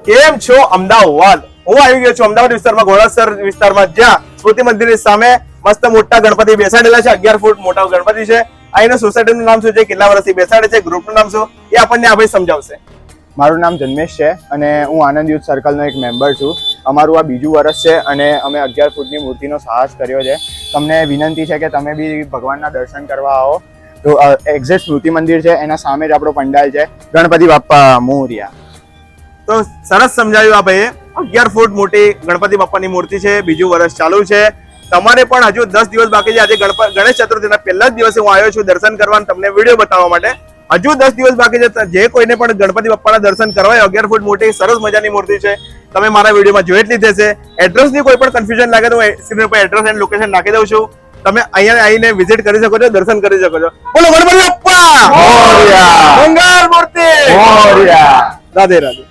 કેમ છો અમદાવાદ? હું આવી ગયો છું અમદાવાદ વિસ્તારમાં, ઘોડાસર વિસ્તારમાં, જ્યાં સ્મૃતિ મંદિરની સામે મસ્ત મોટા ગણપતિ બેસાડેલા છે. 11 ફૂટ મોટા ગણપતિ છે. અહીંના સોસાયટીનું નામ શું છે, કેટલા વર્ષથી બેસાડે છે, ગ્રુપનું નામ શું, એ આપણને આ ભાઈ સમજાવશે. મારું નામ જન્મેશ છે અને હું આનંદ યુથ સર્કલનો એક મેમ્બર છું. અમારું આ બીજું વર્ષ છે અને અમે 11 ફૂટની મૂર્તિનો સાહસ કર્યો છે. તમને વિનંતી છે કે તમે બી ભગવાનના દર્શન કરવા આવો. તો એક્ઝેક્ટ સ્મૃતિ મંદિર છે, એના સામે જ આપણો પંડાલ છે. ગણપતિ બાપ્પા મોરયા. તો સરસ સમજાવ્યું આ ભાઈએ. 11 ફૂટ મોટી ગણપતિ બાપ્પાની મૂર્તિ છે. બીજું વર્ષ ચાલુ છે. તમારે પણ હજુ 10 દિવસ બાકી છે. આજે ગણેશ ચતુર્થીના પહેલા જ દિવસે હું આવ્યો છું દર્શન કરવા, તમને વિડીયો બતાવવા માટે. હજુ 10 દિવસ બાકી છે. જે કોઈને પણ ગણપતિ બાપ્પાના દર્શન કરવા હોય, 11 ફૂટ મોટી સરસ મજાની મૂર્તિ છે. તમે મારા વિડીયોમાં જોઈ જ લીધી છે. એડ્રેસની કોઈ પણ કન્ફ્યુઝન લાગે તો હું સ્ક્રીન પર એડ્રેસ એન્ડ લોકેશન નાખી દઉં છું. તમે અહીંયા આવીને વિઝિટ કરી શકો છો, દર્શન કરી શકો છો. બોલો ગણપતિ બાપ્પા મોરયા, મંગલ મૂર્તિ મોરયા. રાધે રાધે.